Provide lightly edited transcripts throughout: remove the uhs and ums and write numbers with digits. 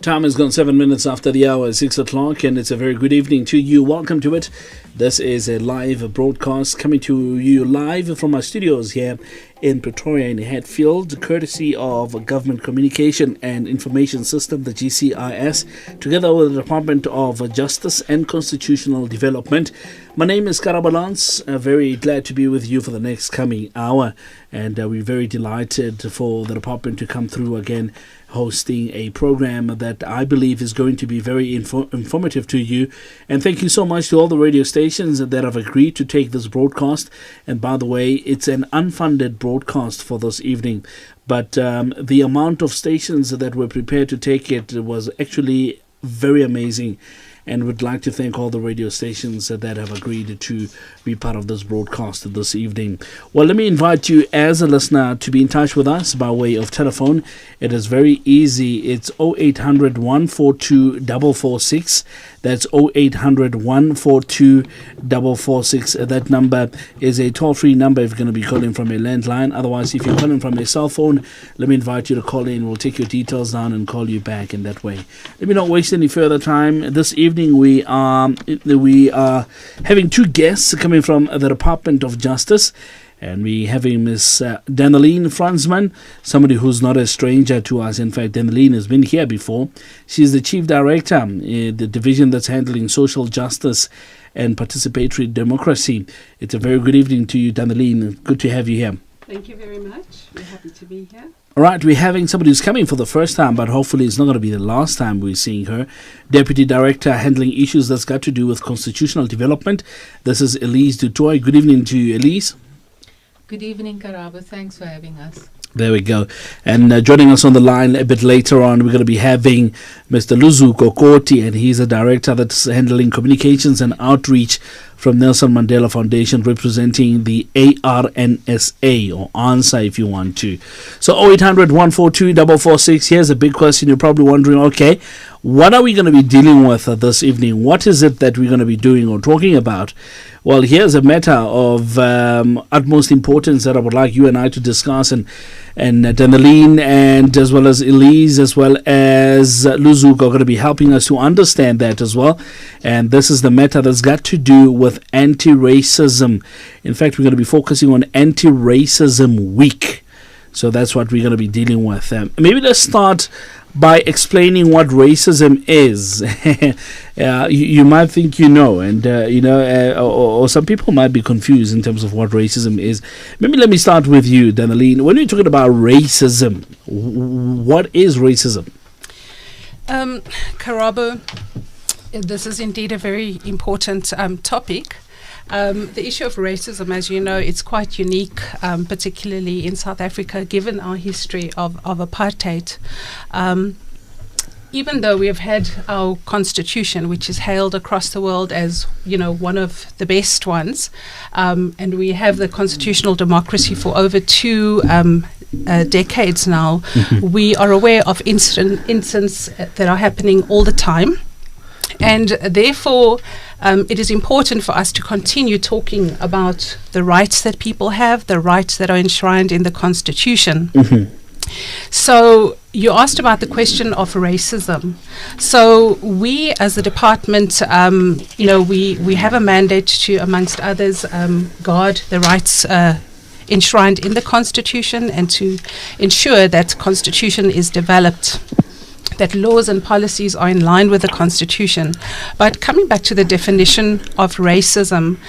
Time has gone 7 minutes after the hour, 6 o'clock, and it's a very good evening to you. Welcome to it. This is a live broadcast coming to you live from our studios here in Pretoria in Hatfield, courtesy of Government Communication and Information System, the GCIS, together with the Department of Justice and Constitutional Development. My name is Karabalance. Very glad to be with you for the next coming hour, and we're very delighted for the department to come through again, hosting a program that I believe is going to be very informative to you. And thank you so much to all the radio stations that have agreed to take this broadcast. And by the way, it's an unfunded broadcast for this evening, but the amount of stations that were prepared to take it was actually very amazing. And would like to thank all the radio stations that have agreed to be part of this broadcast this evening. Well, let me invite you as a listener to be in touch with us by way of telephone. It is very easy. It's 0800 142 446. That's 0800 142 446. That number is a toll-free number if you're going to be calling from a landline. Otherwise, if you're calling from a cell phone, let me invite you to call in. We'll take your details down and call you back in that way. Let me not waste any further time. This evening, we are having two guests coming from the Department of Justice, and we having Miss Danaline Franzman, somebody who's not a stranger to us. In fact, Danaline has been here before. She's the Chief Director, the division that's handling social justice and participatory democracy. It's a very good evening to you, Danaline. Good to have you here. Thank you very much. We're happy to be here. All right, we're having somebody who's coming for the first time, but hopefully it's not going to be the last time we're seeing her. Deputy Director handling issues that's got to do with constitutional development. This is Elize du Toit. Good evening to you, Elize. Good evening, Karaba. Thanks for having us. There we go. And joining us on the line a bit later on, we're going to be having Mr. Luzuko Koti, and he's a director that's handling communications and outreach from Nelson Mandela Foundation, representing the ARNSA, or ARNSA if you want to. So 0800 142 446. Here's a big question. You're probably wondering, okay, what are we going to be dealing with this evening? What is it that we're going to be doing or talking about? Well, here's a matter of utmost importance that I would like you and I to discuss, and Danaline and as well as Elize as well as Luzuko are going to be helping us to understand that as well. And this is the matter that's got to do with anti-racism. In fact, we're going to be focusing on Anti-Racism Week. So that's what we're going to be dealing with. Maybe let's start by explaining what racism is. You might think you know, and or some people might be confused in terms of what racism is. Maybe let me start with you, Danaline. When we're talking about racism, what is racism? Karabo, this is indeed a very important topic. The issue of racism, as you know, it's quite unique, particularly in South Africa, given our history of apartheid. Even though we have had our constitution, which is hailed across the world as, one of the best ones, and we have the constitutional democracy for over two decades now, we are aware of incidents that are happening all the time. And therefore, it is important for us to continue talking about the rights that people have, the rights that are enshrined in the Constitution. So you asked about the question of racism. So we, as a department, we have a mandate to, amongst others, guard the rights enshrined in the Constitution and to ensure that Constitution is developed, that laws and policies are in line with the Constitution. But coming back to the definition of racism,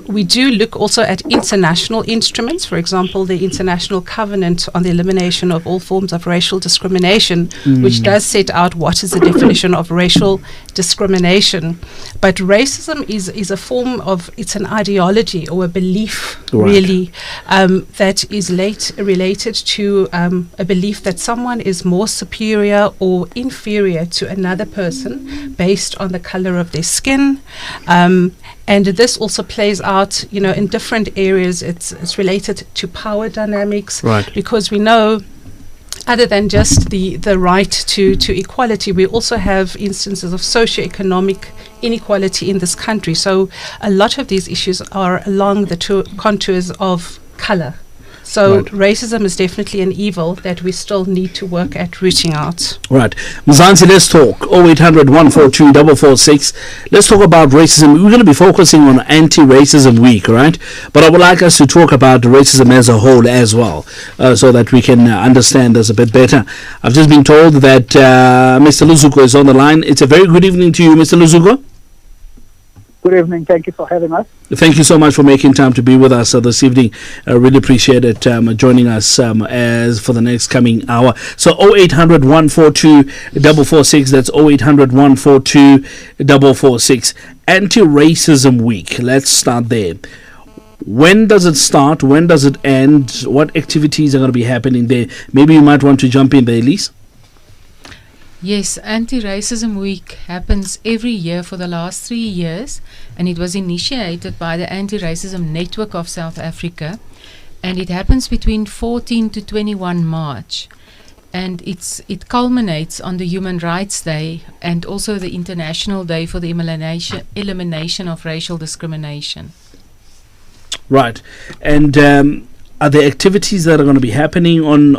we do look also at international instruments, for example, the International Covenant on the Elimination of All Forms of Racial Discrimination, which does set out what is the definition of racial discrimination. But racism is a form of, it's an ideology or a belief, really, that is related to a belief that someone is more superior or inferior to another person based on the color of their skin. And this also plays out, in different areas. It's related to power dynamics, because we know, other than just the right to equality, we also have instances of socioeconomic inequality in this country. So a lot of these issues are along the contours of color. So racism is definitely an evil that we still need to work at rooting out. Right. Mzansi, let's talk. 0800 142 446. Let's talk about racism. We're going to be focusing on Anti-Racism Week, right? But I would like us to talk about racism as a whole as well, so that we can understand this a bit better. I've just been told that Mr. Luzuko is on the line. It's a very good evening to you, Mr. Luzuko. Good evening. Thank you for having us. Thank you so much for making time to be with us this evening. I really appreciate it, joining us as for the next coming hour. So 0800 142 446. That's 0800 142 446. Anti-Racism Week. Let's start there. When does it start? When does it end? What activities are going to be happening there? Maybe you might want to jump in there, Elize. Yes, Anti-Racism Week happens every year for the last 3 years, and it was initiated by the Anti-Racism Network of South Africa, and it happens between 14 to 21 March. And it culminates on the Human Rights Day and also the International Day for the Elimination of Racial Discrimination. Right. And are there activities that are going to be happening on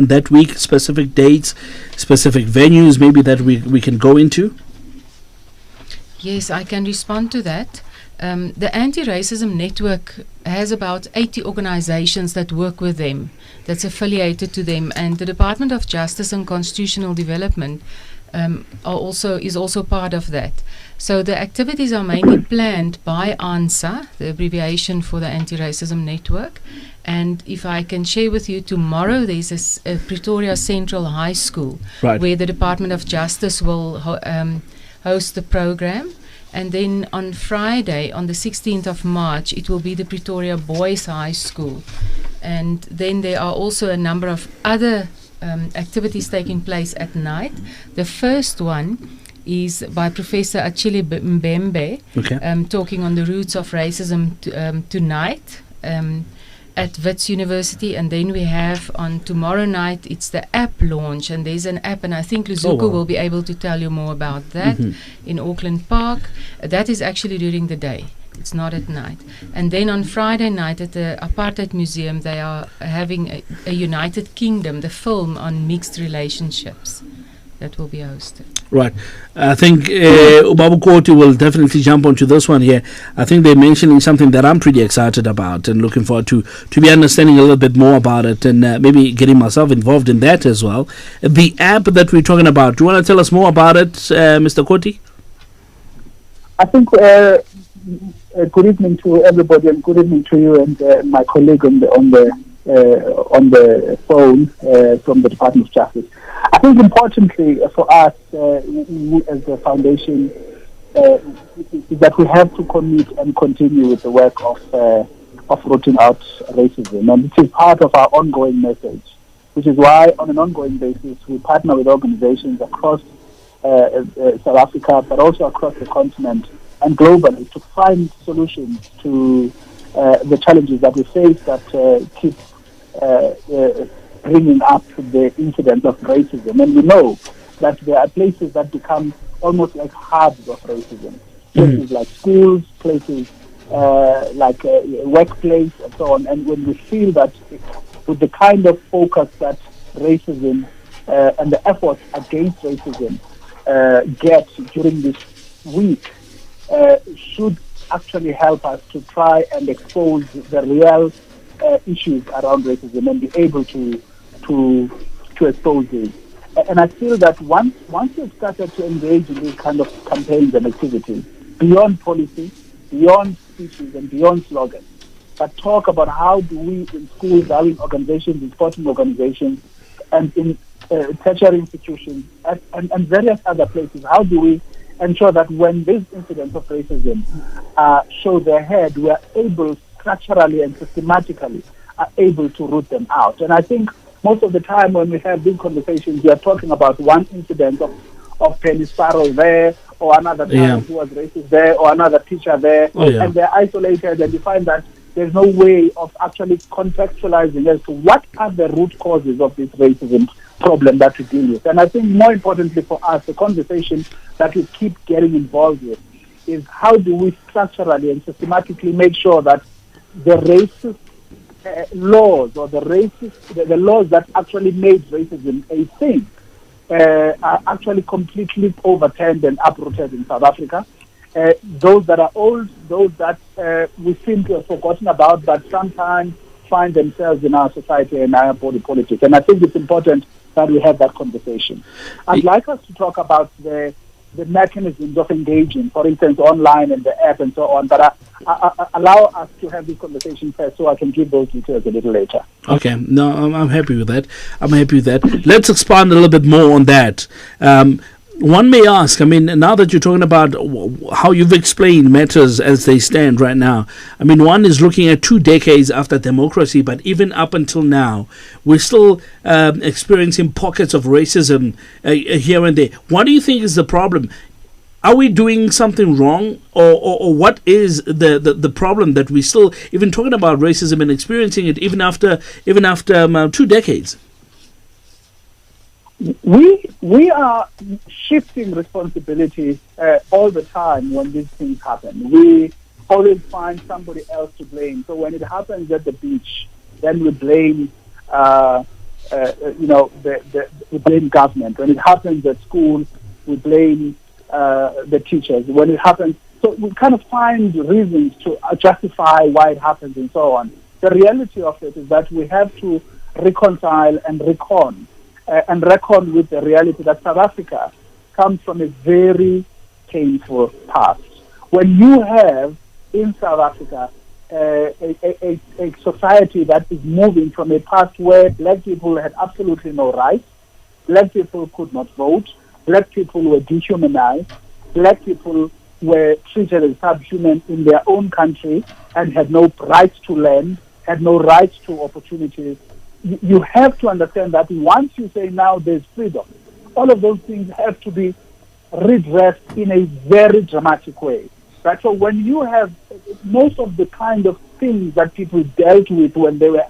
that week, specific dates, specific venues maybe that we can go into? Yes, I can respond to that. The Anti-Racism Network has about 80 organizations that work with them, that's affiliated to them, and the Department of Justice and Constitutional Development is also part of that. So the activities are mainly planned by ARNSA, the abbreviation for the Anti-Racism Network. And if I can share with you, tomorrow there's a Pretoria Central High School where the Department of Justice will host the program. And then on Friday, on the 16th of March, it will be the Pretoria Boys High School. And then there are also a number of other activities taking place at night. The first one is by Professor Achille Mbembe, talking on the roots of racism tonight at Wits University. And then we have on tomorrow night, it's the app launch, and there's an app, and I think Luzuko will be able to tell you more about that in Auckland Park. That is actually during the day. It's not at night. And then on Friday night at the Apartheid Museum, they are having a United Kingdom, the film on mixed relationships, that will be hosted. Right. I think Koti will definitely jump onto this one here. I think they're mentioning something that I'm pretty excited about and looking forward to be understanding a little bit more about it, and maybe getting myself involved in that as well. The app that we're talking about, do you want to tell us more about it, Mr. Koti? I think good evening to everybody, and good evening to you and my colleague on the phone from the Department of Justice. I think importantly for us, we as a foundation, is that we have to commit and continue with the work of rooting out racism, and it is part of our ongoing message, which is why on an ongoing basis we partner with organizations across South Africa, but also across the continent and globally, to find solutions to the challenges that we face that keep bringing up the incidence of racism. And we know that there are places that become almost like hubs of racism. Places like schools, places like workplace, and so on. And when we feel that with the kind of focus that racism and the efforts against racism get during this week, should actually help us to try and expose the real issues around racism and be able to expose it. And I feel that once you've started to engage in these kind of campaigns and activities, beyond policy, beyond speeches and beyond slogans, but talk about how do we in schools, how in organizations, in sporting organizations, and in tertiary institutions, and various other places, how do we ensure that when these incidents of racism show their head, we are able structurally and systematically are able to root them out. And I think most of the time when we have these conversations, we are talking about one incident of Penny Sparrow there, or another parent who was racist there, or another teacher there, and they're isolated, and you find that there's no way of actually contextualizing as to what are the root causes of this racism problem that we deal with. And I think more importantly for us, the conversation that we keep getting involved with is how do we structurally and systematically make sure that the racist laws or the laws that actually made racism a thing are actually completely overturned and uprooted in South Africa. Those that are old, those that we seem to have forgotten about, but sometimes find themselves in our society and our body politics. And I think it's important that we have that conversation. I'd like us to talk about the mechanisms of engaging, for instance, online and the app and so on, but allow us to have this conversation first so I can give those details a little later. Okay, no, I'm happy with that. Let's expand a little bit more on that. One may ask, I mean, now that you're talking about how you've explained matters as they stand right now, I mean, one is looking at 2 decades after democracy, but even up until now, we're still experiencing pockets of racism here and there. What do you think is the problem? Are we doing something wrong, or what is the problem that we still even talking about racism and experiencing it even after 2 decades? We are shifting responsibility all the time when these things happen. We always find somebody else to blame. So when it happens at the beach, then we blame, we blame government. When it happens at school, we blame the teachers. When it happens, so we kind of find reasons to justify why it happens and so on. The reality of it is that we have to reconcile and reckon with the reality that South Africa comes from a very painful past. When you have in South Africa a society that is moving from a past where black people had absolutely no rights, black people could not vote, black people were dehumanized, black people were treated as subhuman in their own country and had no rights to land, had no rights to opportunities. You have to understand that once you say now there's freedom, all of those things have to be redressed in a very dramatic way. Right? So when you have most of the kind of things that people dealt with when they were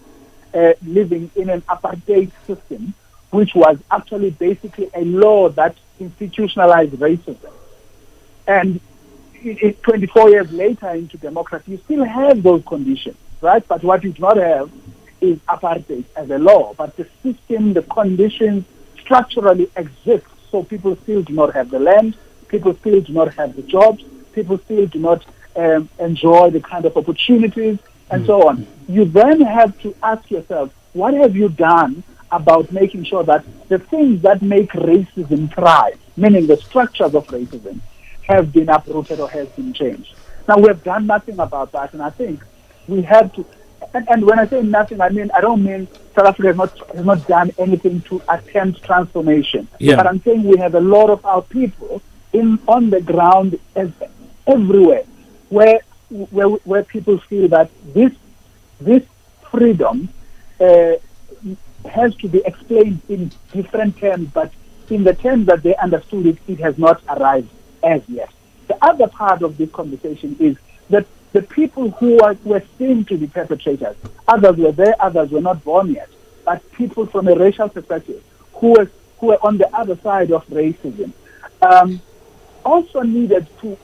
living in an apartheid system, which was actually basically a law that institutionalized racism. And 24 years later into democracy, you still have those conditions, right? But what you do not have is apartheid as a law, but the system, the conditions structurally exist. So people still do not have the land, people still do not have the jobs, people still do not enjoy the kind of opportunities and so on. You then have to ask yourself, what have you done about making sure that the things that make racism thrive, meaning the structures of racism, have been uprooted or has been changed? Now, we have done nothing about that, and I think we have to. And when I say nothing, I don't mean South Africa has not done anything to attempt transformation. Yeah. But I'm saying we have a lot of our people on the ground everywhere, where people feel that this freedom has to be explained in different terms, but in the terms that they understood it, it has not arrived as yet. The other part of this conversation is that the people who were seen to be perpetrators, others were there, others were not born yet, but people from a racial perspective who were on the other side of racism, also needed to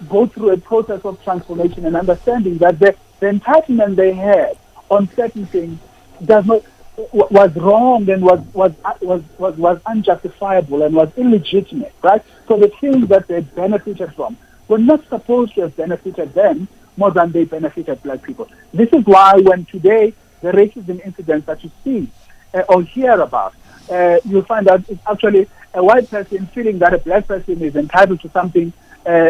go through a process of transformation and understanding that the entitlement they had on certain things was wrong and was unjustifiable and was illegitimate, right? So the things that they benefited from were not supposed to have benefited them more than they benefited black people. This is why when today the racism incidents that you see or hear about, you'll find that it's actually a white person feeling that a black person is entitled to something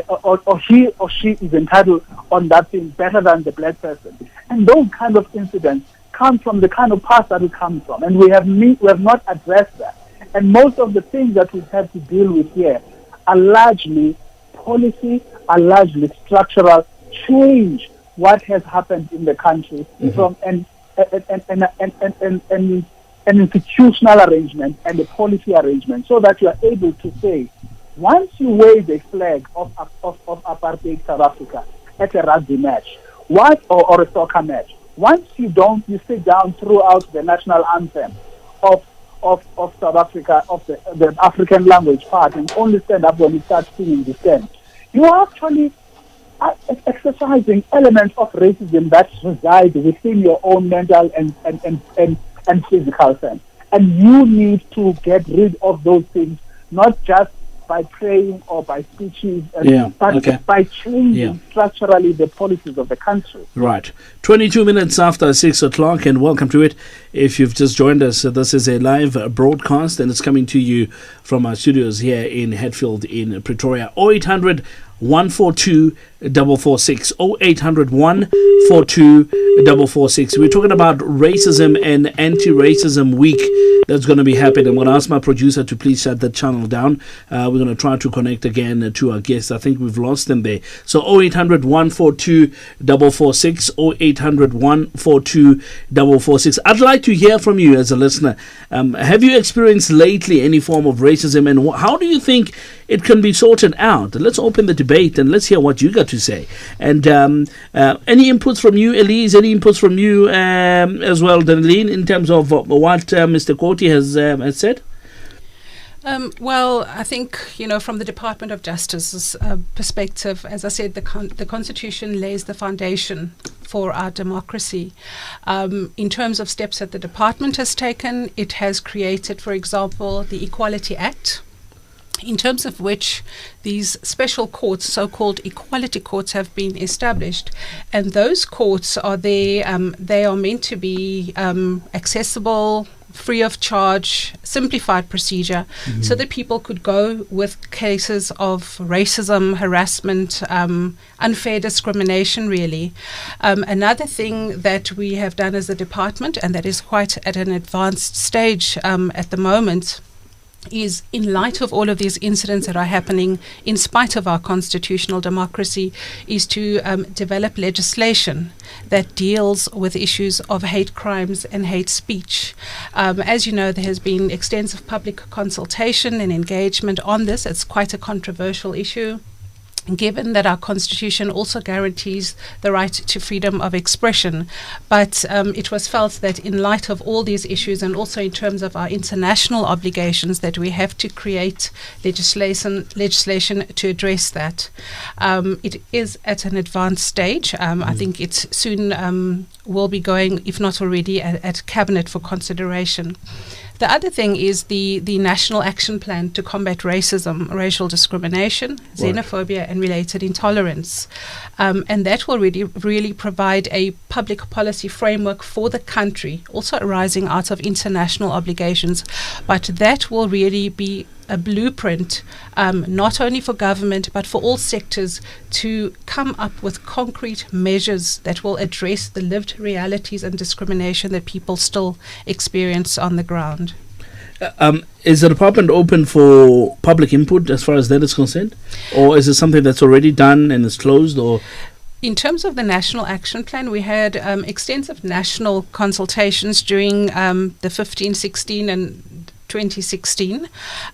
or he or she is entitled on that thing better than the black person. And those kind of incidents come from the kind of past that it comes from. And we have not addressed that. And most of the things that we have to deal with here are largely policy, are largely structural, change what has happened in the country from an institutional arrangement and a policy arrangement, so that you are able to say, once you wave a flag of apartheid South Africa at a rugby match, or a soccer match, once you sit down throughout the national anthem of South Africa, of the African language part, and only stand up when you start singing the stem, you are actually exercising elements of racism that reside within your own mental and physical sense. And you need to get rid of those things, not just by praying or by speeches, but by changing structurally the policies of the country. Right. 22 minutes after 6 o'clock, and welcome to it. If you've just joined us, this is a live broadcast, and it's coming to you from our studios here in Hatfield in Pretoria. 0800 142 446 0800 142 446. We're talking about racism and anti-racism week that's going to be happening. I'm going to ask my producer to please shut the channel down. We're going to try to connect again to our guests. I think we've lost them there. So 0800 142 446 0800 142 446. I'd like to hear from you as a listener. Have you experienced lately any form of racism, and how do you think it can be sorted out? Let's open the debate and let's hear what you got to say. And any inputs from you, Elize? Any inputs from you as well, Danaline, in terms of what Mr. Koti has said? Well, I think, from the Department of Justice's perspective, as I said, the Constitution lays the foundation for our democracy. In terms of steps that the department has taken, it has created, for example, the Equality Act, in terms of which these special courts, so-called equality courts, have been established. And those courts are there, they are meant to be accessible, free of charge, simplified procedure, so that people could go with cases of racism, harassment, unfair discrimination, really. Another thing that we have done as a department, and that is quite at an advanced stage at the moment, is, in light of all of these incidents that are happening in spite of our constitutional democracy, is to develop legislation that deals with issues of hate crimes and hate speech. As you know, there has been extensive public consultation and engagement on this. It's quite a controversial issue, given that our Constitution also guarantees the right to freedom of expression. But it was felt that in light of all these issues, and also in terms of our international obligations, that we have to create legislation to address that. It is at an advanced stage. I think it soon will be going, if not already, at Cabinet for consideration. The other thing is the National Action Plan to combat racism, racial discrimination, xenophobia, and related intolerance. And that will really provide a public policy framework for the country, also arising out of international obligations. But that will really be a blueprint, not only for government, but for all sectors, to come up with concrete measures that will address the lived realities and discrimination that people still experience on the ground. Is the department open for public input as far as that is concerned? Or is it something that's already done and is closed? Or in terms of the National Action Plan, we had extensive national consultations during the 15, 16 and 2016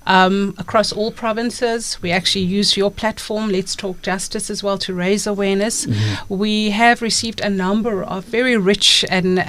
across all provinces. We actually use your platform, Let's Talk Justice, as well, to raise awareness. We have received a number of very rich and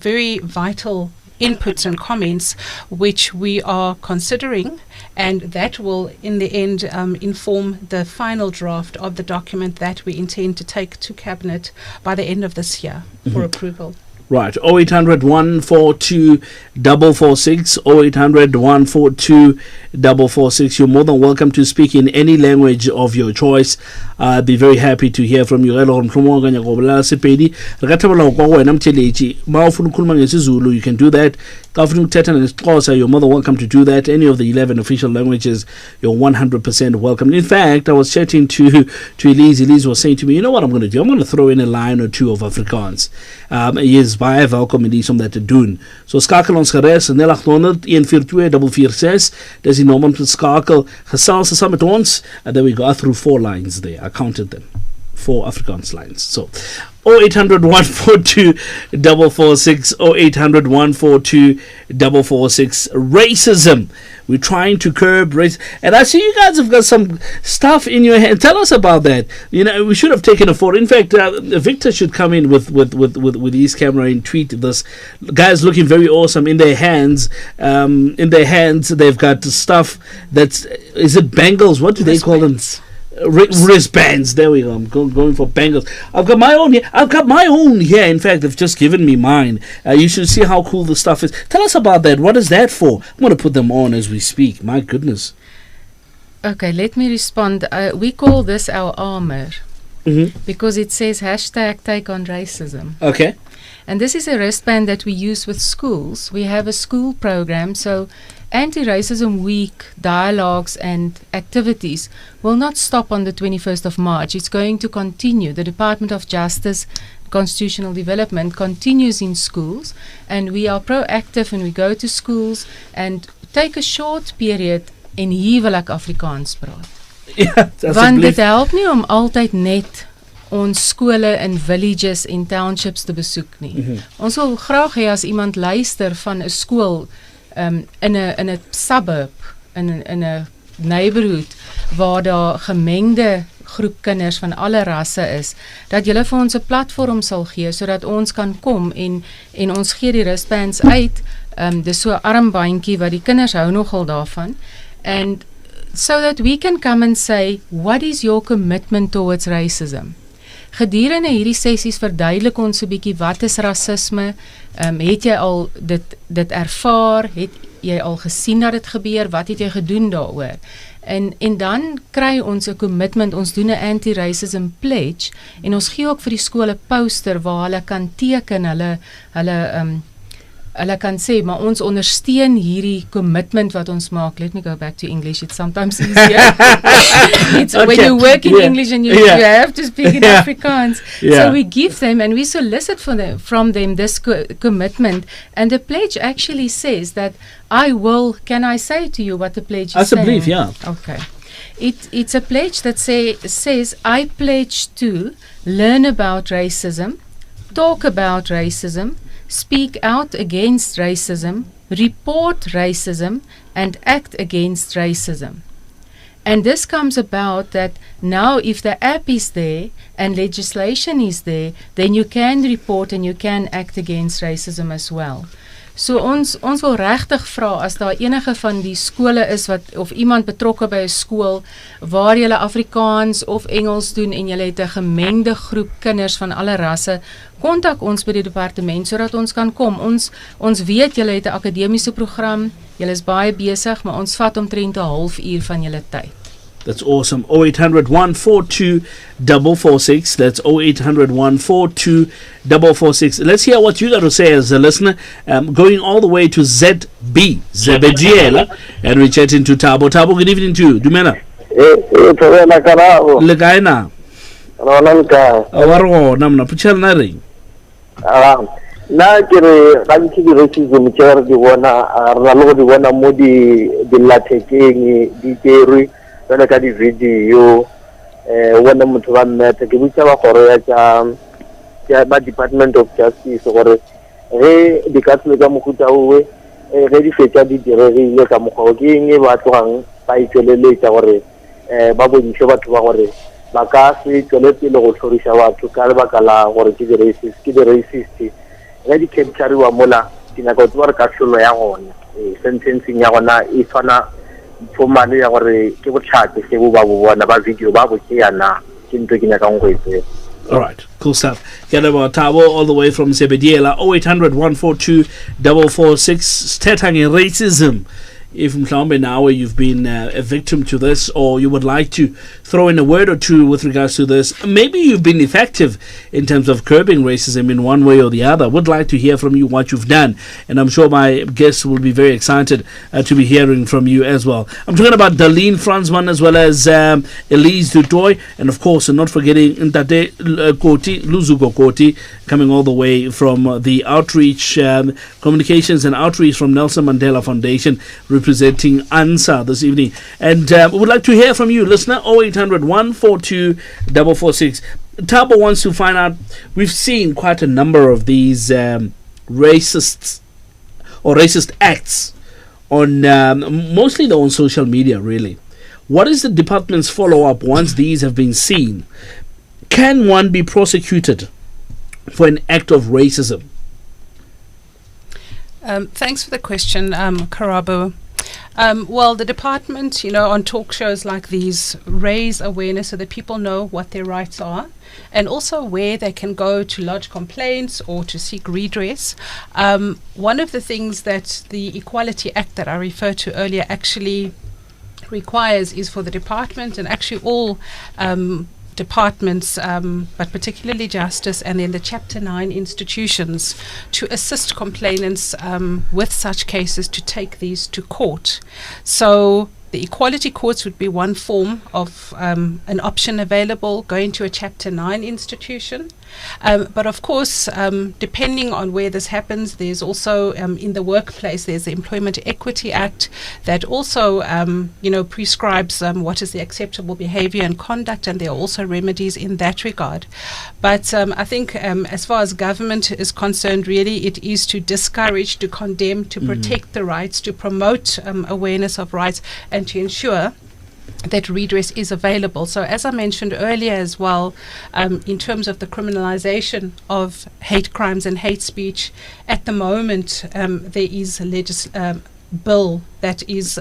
very vital inputs and comments, which we are considering, and that will in the end inform the final draft of the document that we intend to take to Cabinet by the end of this year for approval. Right, 0800 142 446, 0800 142 446. You're more than welcome to speak in any language of your choice. I'd be very happy to hear from you. You can do that. You're more than welcome to do that. Any of the 11 official languages, you're 100% welcome. In fact, I was chatting to Elize. Elize was saying to me, you know what I'm going to do? I'm going to throw in a line or two of Afrikaans. Yes, baie welkom in die om dat te doen. So skakel ons gerus 0800 142 446. Dis die nommer om te skakel. Gesels saam met ons. And then we got through 4 lines there. I counted them. 4 Afrikaans lines. So 0800 142 446, 0800 142 446. Racism. We're trying to curb race. And I see you guys have got some stuff in your hand. Tell us about that. You know, we should have taken a photo. In fact, Victor should come in with his camera and tweet this. Guys looking very awesome in their hands. They've got stuff that's, is it bangles? What do they call them? Wristbands. There we go. I'm going for bangles. I've got my own here. In fact, they've just given me mine. You should see how cool the stuff is. Tell us about that. What is that for? I'm going to put them on as we speak. My goodness. Okay, let me respond. We call this our armor because it says #take on racism. Okay. And this is a wristband that we use with schools. We have a school program, so Anti-Racism Week dialogues and activities will not stop on the 21st of March. It's going to continue. The Department of Justice Constitutional Development continues in schools, and we are proactive and we go to schools and take a short period en huwelik Afrikaans praat. Ja, want dit help nie om altyd net ons skole in villages en townships te besoek nie. Ons wil graag hê as iemand luister van 'n skool in 'n suburb, in 'n neighborhood waar daar gemengde groep kinders van alle rasse is, dat julle vir ons 'n platform sal gee sodat ons kan kom en ons gee die wristbands uit. Dis so 'n armbandjie wat die kinders hou nogal daarvan, and so that we can come and say, what is your commitment towards racism? Gedurende hierdie sessies verduidelik ons 'n bietjie wat is rasisme, het jy al dit ervaar, het jy al gesien dat dit gebeur, wat het jy gedoen daaroor? En dan kry ons 'n commitment, ons doen 'n anti-racism pledge, en ons gee ook vir die skole poster waar hulle kan teken, hulle kan sê, maar ons ondersteun hierdie commitment wat ons maak. Let me go back to English, it's sometimes easier. It's okay. When you work in English and you have to speak in Afrikaans. So we give them and we solicit from them this commitment, and the pledge actually says that can I say to you what the pledge is saying? I believe, yeah. Okay. It's a pledge that says, I pledge to learn about racism, talk about racism, speak out against racism, report racism, and act against racism. And this comes about that now if the app is there and legislation is there, then you can report and you can act against racism as well. So ons wil regtig vra as daar enige van die skole is of iemand betrokke by 'n skool waar julle Afrikaans of Engels doen en julle het 'n gemengde groep kinders van alle rasse, kontak ons by die departement sodat ons kan kom. Ons weet julle het 'n akademiese program, julle is baie besig, maar ons vat omtrent 'n halfuur van julle tyd. That's awesome. 0800 142 446. That's 0800 142 446. Let's hear what you got to say as a listener. Going all the way to Zebediela, and we're chatting to Tabo. Tabo, good evening to you. Dumela. Legaina. Awaro, namna puchal na ring. Na kere kanti di racism chair di wana arnalo di wana modi di lateking di teori kana ka di video wana motho ba nna ke butsa ba gore ya ba Department of Justice gore di ka tswe ka mokuta owe di fetsa di direrile ka mogao ke eng ba tlogang ba itsweleletsa gore ba bontshe batho ba gore ba ka se tsweletse le go tlhorisa batho ka lebaka la gore ke di racist di capture wa mola dinako tsa ka hlolo ya gona sentencing ya gona e tshwana formally ya gore ke botlhate se bo ba bona ba video ba bo ke yana ke ntwe ke nyaka go etse. All right, cool stuff. Get about Tabo all the way from Zebediela. 0800 142 446. Tetangi racism. If mhlawumbe now you've been a victim to this, or you would like to throw in a word or two with regards to this, maybe you've been effective in terms of curbing racism in one way or the other. Would like to hear from you what you've done, and I'm sure my guests will be very excited to be hearing from you as well. I'm talking about Danaline, Franzman, as well as Elize, Toit, and of course not forgetting Koti, Luzuko Koti, coming all the way from the outreach, communications and outreach from Nelson Mandela Foundation, representing ARNSA this evening. And we would like to hear from you, listener. 0800 142 446. Tabo wants to find out, we've seen quite a number of these racist acts on mostly on social media, really. What is the department's follow-up once these have been seen? Can one be prosecuted for an act of racism? Thanks for the question, Karabo. Well, the department, on talk shows like these, raise awareness so that people know what their rights are and also where they can go to lodge complaints or to seek redress. One of the things that the Equality Act that I referred to earlier actually requires is for the department and actually all departments, but particularly justice and then the Chapter 9 institutions to assist complainants with such cases to take these to court. So the equality courts would be one form of an option available, going to a Chapter 9 institution. But of course, depending on where this happens, there's also in the workplace, there's the Employment Equity Act that also, prescribes what is the acceptable behavior and conduct, and there are also remedies in that regard. But I think as far as government is concerned, really, it is to discourage, to condemn, to protect the rights, to promote awareness of rights, and to ensure that redress is available. So as I mentioned earlier as well, in terms of the criminalization of hate crimes and hate speech, at the moment there is a bill that is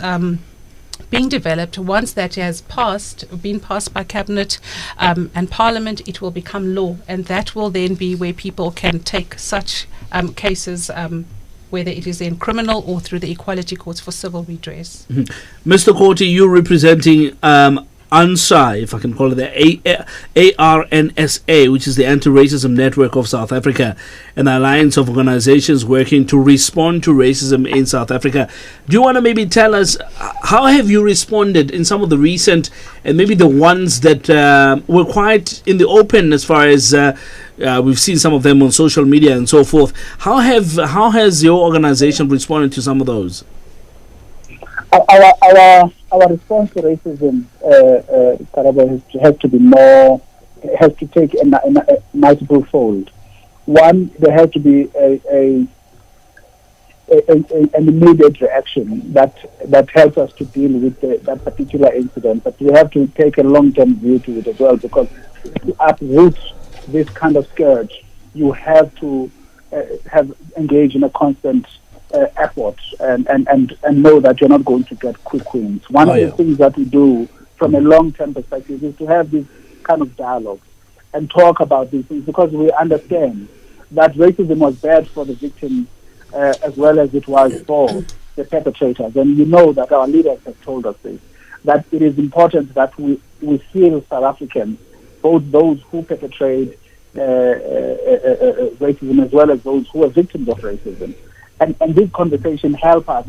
being developed. Once that has been passed by Cabinet and Parliament, it will become law, and that will then be where people can take such cases whether it is in criminal or through the equality courts for civil redress. Mr. Koti, you're representing ARNSA, if I can call it the ARNSA, which is the Anti-Racism Network of South Africa, an alliance of organizations working to respond to racism in South Africa. Do you want to maybe tell us how have you responded in some of the recent and maybe the ones that were quite in the open as far as we've seen some of them on social media and so forth. How has your organization responded to some of those? Our response to racism, has to be more, has to take a multiple fold. One, there has to be an immediate reaction that helps us to deal with that particular incident. But we have to take a long-term view to it as well, because to uproot this kind of scourge, you have to engage in a constant effort and know that you're not going to get quick wins. One of the things that we do from a long-term perspective is to have this kind of dialogue and talk about these things, because we understand that racism was bad for the victims as well as it was for the perpetrators. And you know that our leaders have told us this, that it is important that we feel South Africans, both those who perpetrate racism as well as those who are victims of racism. And this conversation help us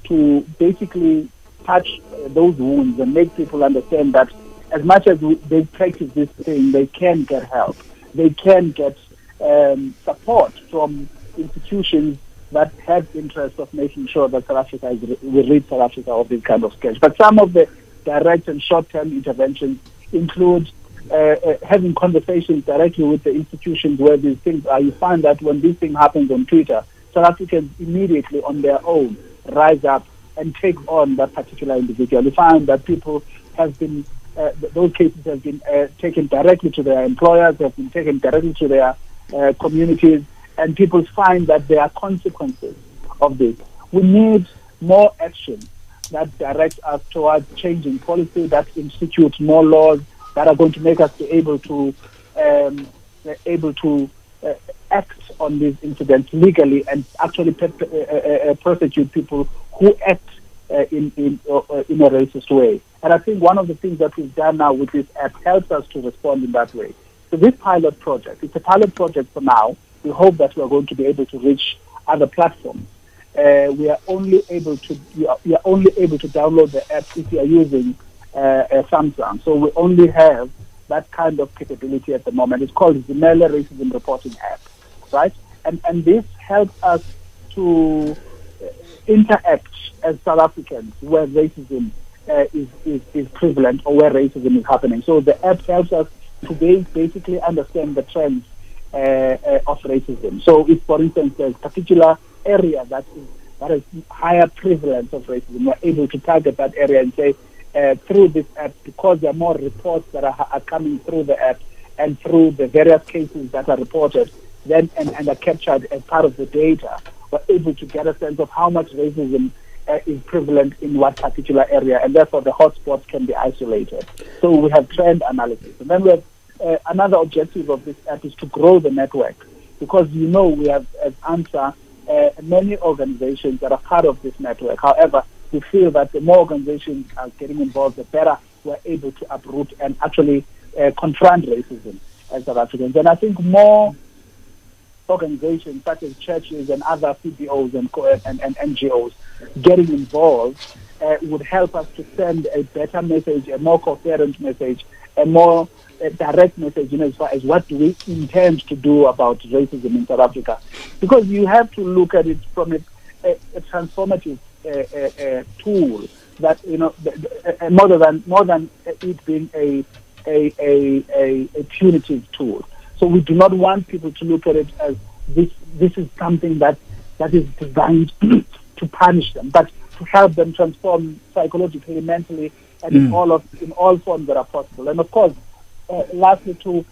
to basically touch those wounds and make people understand that as much as they practice this thing, they can get help. They can get support from institutions that have interest of making sure that South Africa we rid South Africa of this kind of scourge. But some of the direct and short-term interventions include having conversations directly with the institutions where these things are. You find that when this thing happens on Twitter, South Africans immediately on their own rise up and take on that particular individual. You find that people have been, those cases have been taken directly to their employers, have been taken directly to their communities, and people find that there are consequences of this. We need more action that directs us towards changing policy, that institutes more laws that are going to make us be able to act on these incidents legally and actually prosecute people who act in a racist way. And I think one of the things that we've done now with this app helps us to respond in that way. So this pilot project, it's a pilot project for now. We hope that we are going to be able to reach other platforms. We are only able to download the app if you are using a Samsung. So we only have that kind of capability at the moment. It's called the Mandela Racism Reporting App, right? And this helps us to interact as South Africans where racism is prevalent or where racism is happening. So the app helps us to basically understand the trends of racism. So if, for instance, there's a particular area that is higher prevalence of racism, we're able to target that area and say, through this app, because there are more reports that are coming through the app and through the various cases that are reported then and are captured as part of the data, we're able to get a sense of how much racism is prevalent in what particular area, and therefore the hotspots can be isolated. So we have trend analysis. And then we have another objective of this app is to grow the network, because we have, as ARNSA, many organizations that are part of this network. However, we feel that the more organizations are getting involved, the better we're able to uproot and actually confront racism as South Africans. And I think more organizations such as churches and other CBOs and NGOs getting involved would help us to send a better message, a more coherent message, a more direct message, as far as what do we intend to do about racism in South Africa. Because you have to look at it from a transformative tool that, more than it being a punitive tool. So we do not want people to look at it as this is something that is designed to punish them, but to help them transform psychologically, mentally, and in all forms that are possible. And of course, lastly, to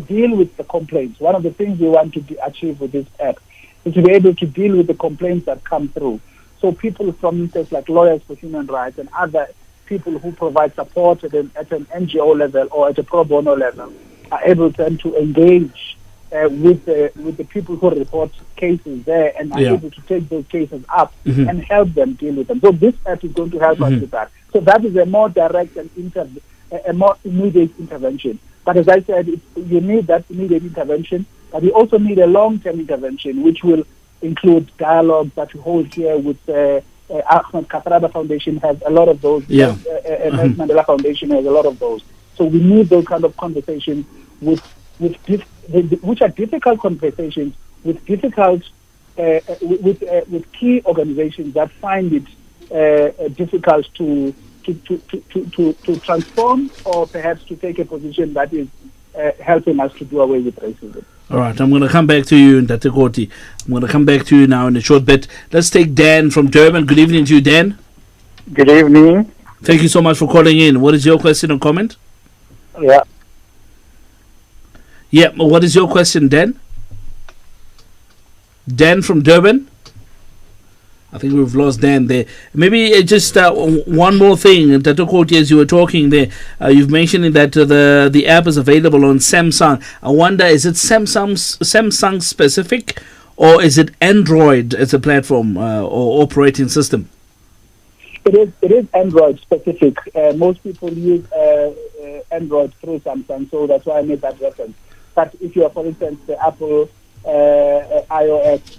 deal with the complaints. One of the things we want to achieve with this app is to be able to deal with the complaints that come through. So people, from instance, like Lawyers for Human Rights and other people who provide support at an NGO level or at a pro bono level, are able then to engage with the people who report cases there and are able to take those cases up and help them deal with them. So this app is going to help us with that. So that is a more direct and a more immediate intervention. But as I said, you need that immediate intervention, but you also need a long-term intervention, which will include dialogues that we hold here with Ahmed Kathrada Foundation has a lot of those. Mandela Foundation has a lot of those. So we need those kind of conversations which are difficult conversations with with key organizations that find it difficult to transform, or perhaps to take a position that is helping us to do away with racism. All right, I'm going to come back to you, Dr. Koti. I'm going to come back to you now in a short bit. Let's take Dan from Durban. Good evening to you, Dan. Good evening. Thank you so much for calling in. What is your question or comment? Yeah, what is your question, Dan? Dan from Durban? I think we've lost Dan there. Maybe just one more thing, Dr. Koti, as you were talking there, you've mentioned that the app is available on Samsung. I wonder, is it Samsung specific, or is it Android as a platform or operating system? It is Android specific. Most people use Android through Samsung, so that's why I made that reference. But if you are, for instance, the Apple iOS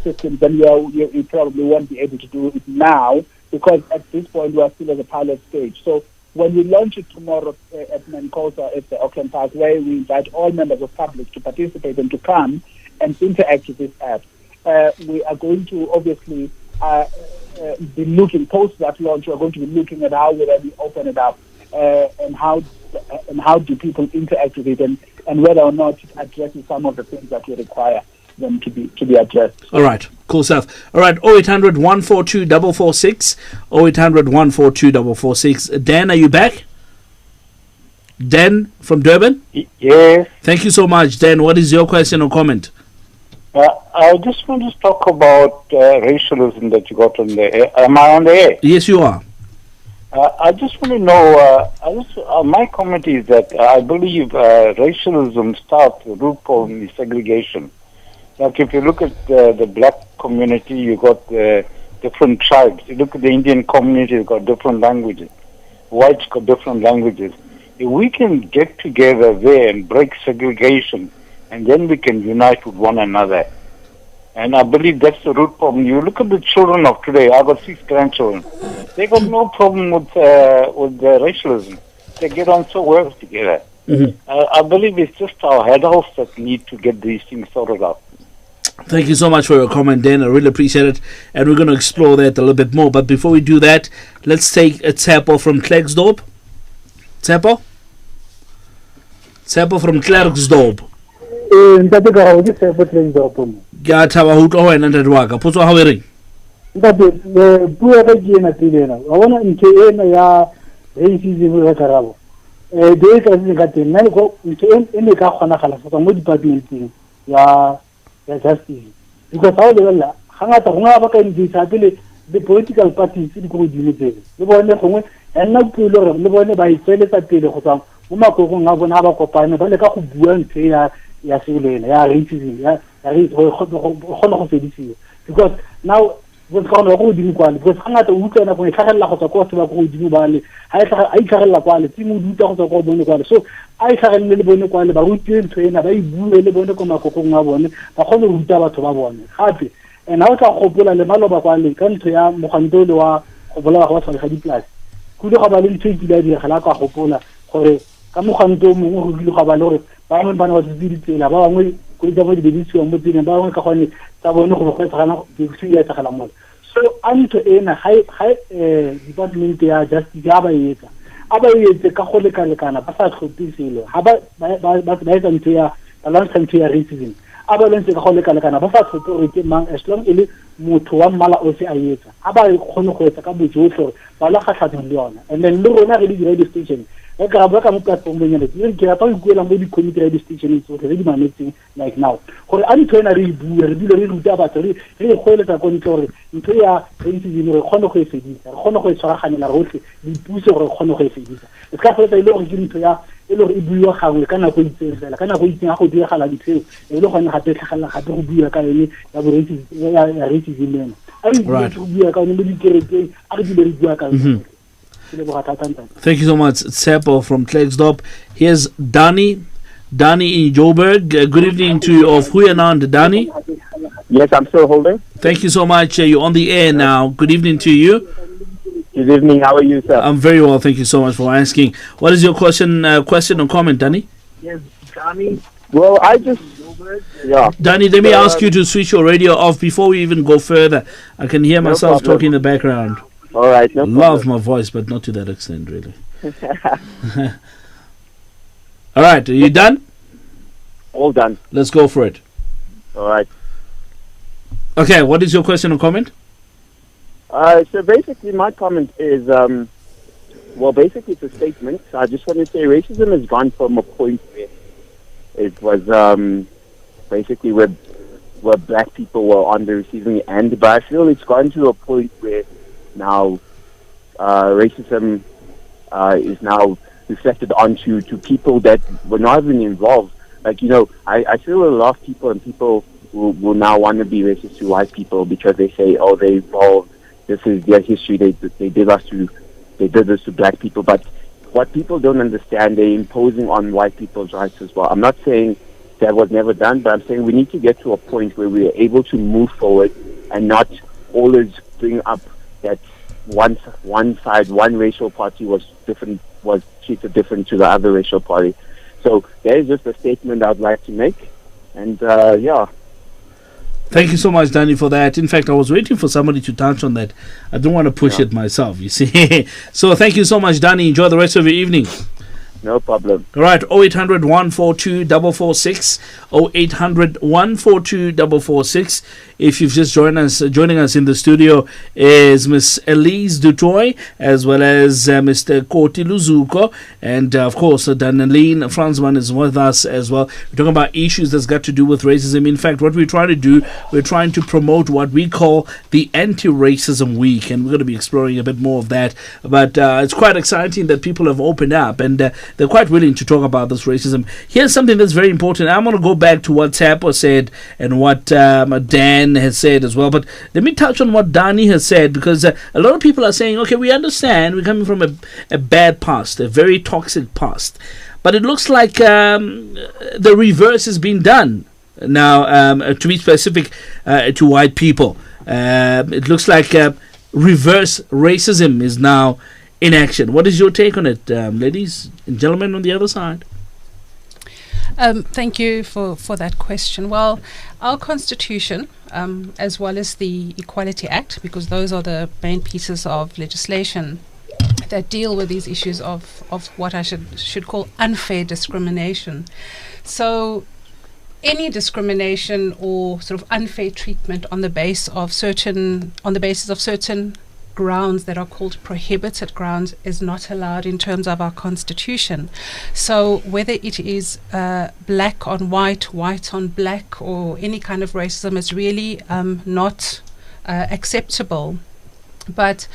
system, then you probably won't be able to do it now, because at this point we are still at the pilot stage. So when we launch it tomorrow at Mancosa at the Auckland Parkway, we invite all members of public to participate and to come and interact with this app. We are going to obviously be looking, post that launch, we're going to be looking at how we open it up and how do people interact with it, and whether or not it addresses some of the things that we require them to be addressed. All right, cool stuff. All right, 0800 142 446, 0800 142 446. Dan, are you back? Dan from Durban? Yes. Thank you so much, Dan. What is your question or comment? I just want to talk about racialism that you got on the air. Am I on the air? Yes, you are. I just want to know, my comment is that I believe racialism starts, the root problem is segregation. Like if you look at the black community, you got different tribes. You look at the Indian community, you got different languages. Whites got different languages. If we can get together there and break segregation, and then we can unite with one another. And I believe that's the root problem. You look at the children of today. I've got 6 grandchildren. They got no problem with racialism. They get on so well together. I believe it's just our adults that need to get these things sorted out. Thank you so much for your comment, Dan. I really appreciate it. And we're going to explore that a little bit more. But before we do that, let's take a Tsepo from Klerksdorp. Tsepo? Tsepo from Klerksdorp. Ya thaba ho tlo wena ntate wa ka potso ha o re ntate bua ka ke ena tselena wa bona ntse ena ya racism ya karabo de ka se ka teng nna go ntse ene ka kgona gala fa mo departmenteng ya justice because ha o lebella hangata go nga ba ka engage pele the political parties di go di le bone gongwe nna pulo re le bone ba itseletsa pele go tswa mo makokong a bona ba kopane ba le ka go bua ntse ya selena ya racism ya go go fedisiwa because now what's going on go dimo kwale because hangata o utlwana go tlhagella go tswa go se ba go dimo ba le a tlhagella kwale timo duta go tswa go bone kwale so a tlhagelle le bone kwale ba rutile ntho ena ba ibue le bone ko makokong a bone ba kgone go ruta batho ba bone gape ena o tla gopola le maloba kwale ka ntho ya mogantolo wa go bolela go tshwara di plasi kule go ba le ntho e dira diragala ka gopola gore ka moganto mongwe go dile go ba le gore ba bangwe bana ba tsedi tsela ba bangwe go di ba di bedisiwa mo tseleng ba bangwe ka gone tsa bone go go tsagana di ya tsagala mo so anto ena department ya justice ya ba yetsa ka go lekalekana ba sa tlhopiselo ha ba etsa ntho ya balance ntho ya racism aba lentse ka go lekalekana ba sa tlhope gore ke mang as long ele motho wa mmala o se a yetsa aba kgone go etsa ka bojotlhe ba la kgatlhanong le yona and then le rona re di radio station e ka ba ka mo platform ya le ke rata go kuela mo di community radio station tso re di manetseng like now gore a di tsena re bua re dilo re ruta batho re go eletsa go ntse gore ntho ya racism re kgone go e fedisa re kgone go e tshwaraganela rotlhe di puso gore kgone go e fedisa e ka fela ile gore ke ntho ya e le gore e buiwa gangwe ka nako itseng fela ka nako itseng a go diragala ditseo e le gone gape tlhagala gape go bua ka ene ya racism ena a re bua ka ene mo dikerekeng a re dile re bua ka ene. Thank you so much, Seppo from Klerksdorp. Here's Danny in Joburg. Good evening to you of Huyanand, Danny. Yes, I'm still holding. Thank you so much. You're on the air now. Good evening to you. Good evening. How are you, sir? I'm very well. Thank you so much for asking. What is your question or comment, Danny? Yes, Danny. Well, Danny, let me ask you to switch your radio off before we even go further. I can hear myself talking in the background. All right, no Love problem. my voice, but not to that extent, really. All right, are you done? All done. Let's go for it. All right. Okay, what is your question or comment? So basically, my comment is, basically it's a statement. I just want to say racism has gone from a point where it was basically where black people were on the receiving end, but I feel it's gone to a point where now racism is now reflected onto people that were not even involved. Like, I feel a lot of people will now want to be racist to white people because they say, oh, they evolved, this is their history, they did this to black people. But what people don't understand, they're imposing on white people's rights as well. I'm not saying that was never done, but I'm saying we need to get to a point where we are able to move forward and not always bring up that one side, one racial party was treated different to the other racial party. So there is just a statement I'd like to make, and Thank you so much, Danny, for that. In fact, I was waiting for somebody to touch on that. I don't want to push it myself, you see. So thank you so much, Danny. Enjoy the rest of your evening. No problem. All right, 0800 142 446, 0800 142 446. If you've just joining us in the studio is Miss Elize Toit, as well as Mr. Koti Luzuko, and of course Danaline Franzman is with us as well. We're talking about issues that's got to do with racism. In fact, what we're trying to do, we're trying to promote what we call the Anti-Racism Week, and we're going to be exploring a bit more of that. But it's quite exciting that people have opened up and they're quite willing to talk about this racism. Here's something that's very important. I'm going to go back to what Seppo said and what Dan has said as well. But let me touch on what Danny has said, because a lot of people are saying, okay, we understand we're coming from a bad past, a very toxic past. But it looks like the reverse is being done now, to be specific to white people. It looks like reverse racism is now in action. What is your take on it, ladies and gentlemen on the other side? Thank you for that question. Well, our Constitution, as well as the Equality Act, because those are the main pieces of legislation that deal with these issues of what I should call unfair discrimination. So any discrimination or sort of unfair treatment on the basis of certain grounds that are called prohibited grounds is not allowed in terms of our Constitution. So whether it is black on white, white on black, or any kind of racism is really not acceptable. But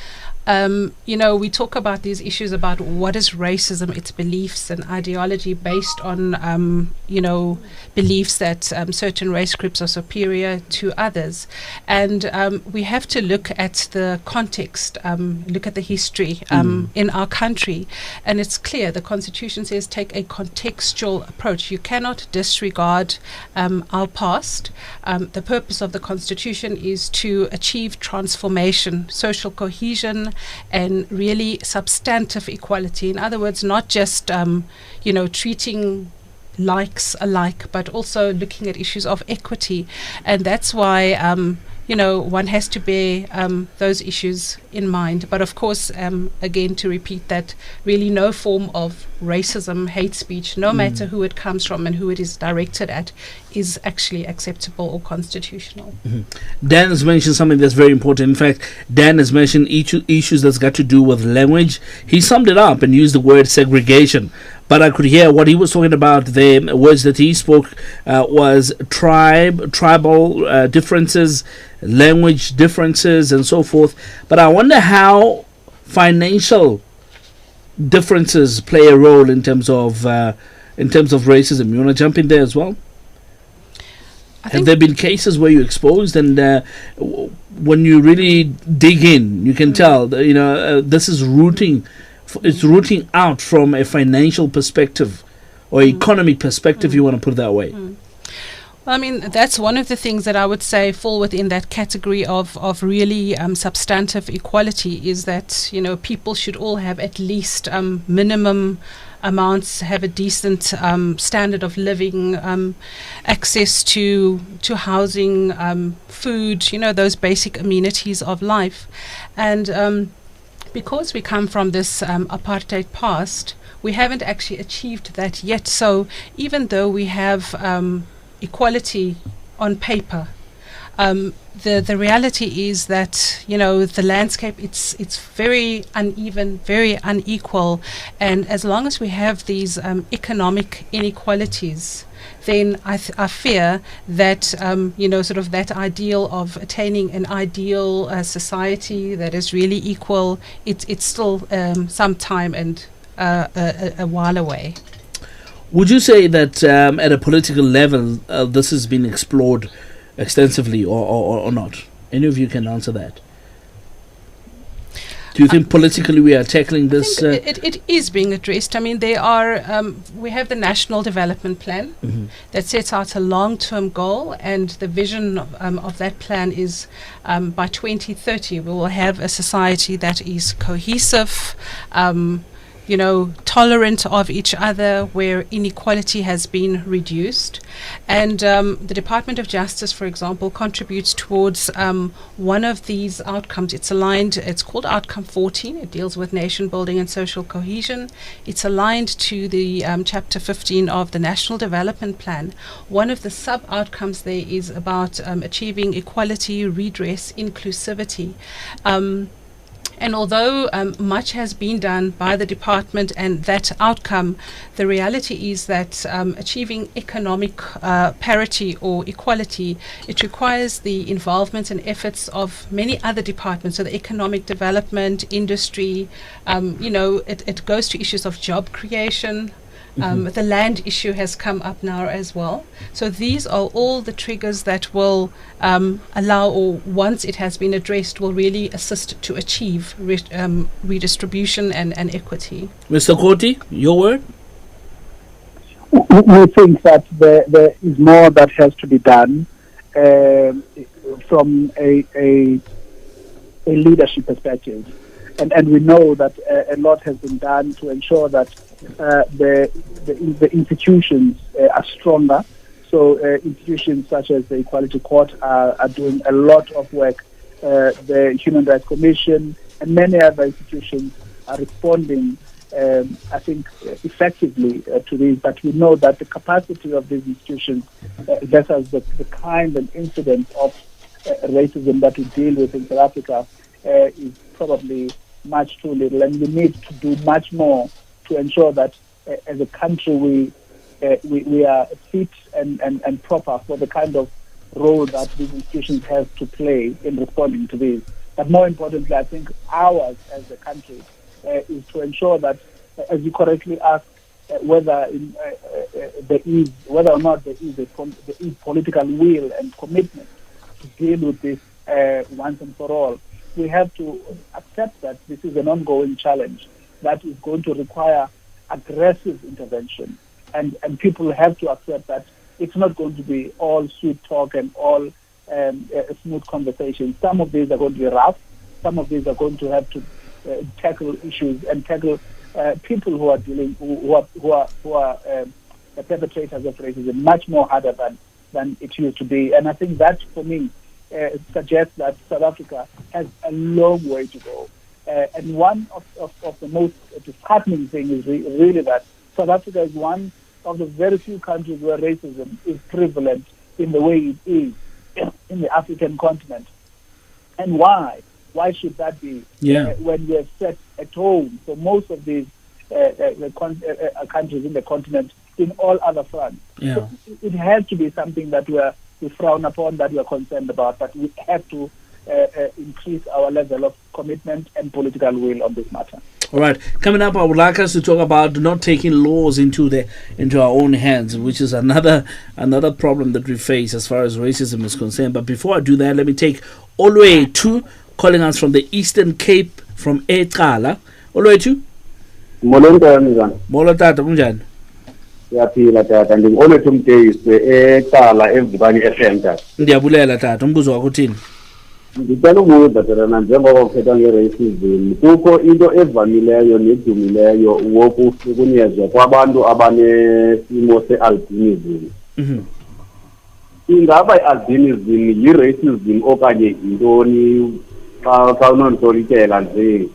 we talk about these issues about what is racism, its beliefs and ideology based on, beliefs that certain race groups are superior to others. And we have to look at the context, look at the history in our country. And it's clear the Constitution says take a contextual approach. You cannot disregard our past. The purpose of the Constitution is to achieve transformation, social cohesion, and really substantive equality. In other words, not just treating likes alike, but also looking at issues of equity. And that's why one has to bear those issues in mind. But of course, again, to repeat that, really no form of racism, hate speech, no matter who it comes from and who it is directed at, is actually acceptable or constitutional. Dan has mentioned something that's very important. In fact, Dan has mentioned issues that's got to do with language. He summed it up and used the word segregation. But I could hear what he was talking about there. Words that he spoke was tribal differences, language differences, and so forth. But I wonder how financial differences play a role in terms of racism. You want to jump in there as well? Have there been cases where you're exposed, and when you really dig in, you can tell this is rooting out from a financial perspective or economic perspective, you want to put it that way? Well, I mean, that's one of the things that I would say fall within that category of really substantive equality, is that, people should all have at least minimum amounts, have a decent standard of living, access to housing, food, those basic amenities of life. And because we come from this apartheid past, we haven't actually achieved that yet. So even though we have equality on paper, the reality is that the landscape it's very uneven, very unequal, and as long as we have these economic inequalities, then I fear that sort of that ideal of attaining an ideal society that is really equal, it's still some time and a while away. Would you say that at a political level this has been explored extensively or not? Any of you can answer that. Do you think politically we are tackling this? It is being addressed. I mean, there are we have the National Development Plan that sets out a long-term goal, and the vision of that plan is by 2030 we will have a society that is cohesive, tolerant of each other, where inequality has been reduced. And the Department of Justice, for example, contributes towards one of these outcomes. It's called Outcome 14. It deals with nation building and social cohesion. It's aligned to the Chapter 15 of the National Development Plan. One of the sub-outcomes there is about achieving equality, redress, inclusivity. And although much has been done by the department and that outcome, the reality is that achieving economic parity or equality, it requires the involvement and efforts of many other departments. So the economic development, industry, it goes to issues of job creation. The land issue has come up now as well. So these are all the triggers that will allow, or once it has been addressed, will really assist to achieve redistribution and equity. Mr. Koti, your word? We think that there is more that has to be done from a leadership perspective. And we know that a lot has been done to ensure that the institutions are stronger. So institutions such as the Equality Court are doing a lot of work. The Human Rights Commission and many other institutions are responding, I think, effectively to this. But we know that the capacity of these institutions versus the kind and incidence of racism that we deal with in South Africa is probably much too little, and we need to do much more to ensure that as a country we are fit and proper for the kind of role that these institutions have to play in responding to these. But more importantly, I think ours as a country is to ensure that, as you correctly asked, whether or not there is political will and commitment to deal with this once and for all. We have to accept that this is an ongoing challenge that is going to require aggressive intervention, and people have to accept that it's not going to be all sweet talk and all smooth conversation. Some of these are going to be rough. Some of these are going to have to tackle issues and tackle people who are perpetrators of racism much more harder than it used to be. And I think that, for me, suggests that South Africa has a long way to go. And one of the most disheartening things is really that South Africa is one of the very few countries where racism is prevalent in the way it is in the African continent. And why? Why should that be? When we have set a tone for most of these countries in the continent in all other fronts. So it has to be something that we frown upon, that we are concerned about, but we have to increase our level of commitment and political will on this matter. All right. Coming up, I would like us to talk about not taking laws into our own hands, which is another problem that we face as far as racism is concerned. But before I do that, let me take Oluwethu calling us from the Eastern Cape from eCala. Oluwethu? Molo tata, kunjani? Siyaphila tata, ndingu-Oluwethu Mdeyiswe eCala eMzibani FM tata. Ndiyabulela tata, umbuzo wakho uthini? Ndicela ukubuza tata, njengoba uthetha nge-racism, kukho into evamileyo nedumileyo wokuhlukunyezwa kwabantu abanesimo se-albinism. Ingaba i-albinism yi-racism okanye yintoni xa unontolikela nje?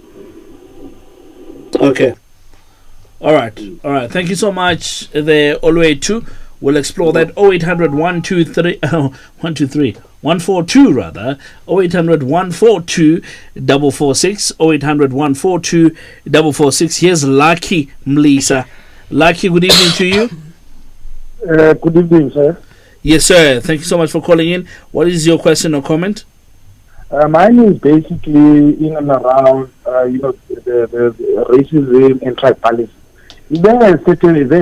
Okay. All right. Thank you so much there, Oluwethu. We'll explore that. 0800 123 142 rather. 0800 142 446. 0800 142 446. Here's Lucky Mlisa. Lucky, good evening to you. Good evening, sir. Yes, sir. Thank you so much for calling in. What is your question or comment? Mine is basically in and around, the racism and tribalism. Is there a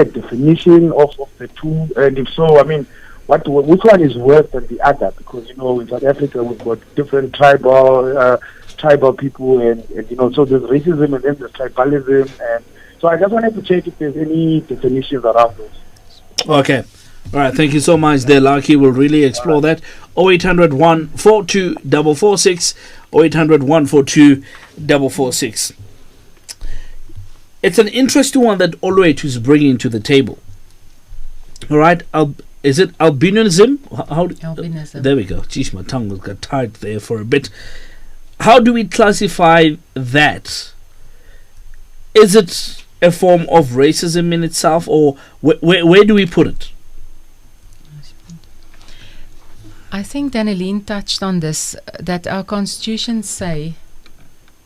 definition of the two? And if so, I mean, which one is worse than the other? Because, in South Africa, we've got different tribal people, and so there's racism and then there's tribalism. And so I just wanted to check if there's any definitions around those. Okay. All right, thank you so much there, Lucky. We'll really explore that. 0800 142 446. 0800 142 446. It's an interesting one that Oluwethu is bringing to the table. All right, is it albinism? Albinism. There we go. Jeez, my tongue got tied there for a bit. How do we classify that? Is it a form of racism in itself, or where do we put it? I think Danaline touched on this, that our constitutions say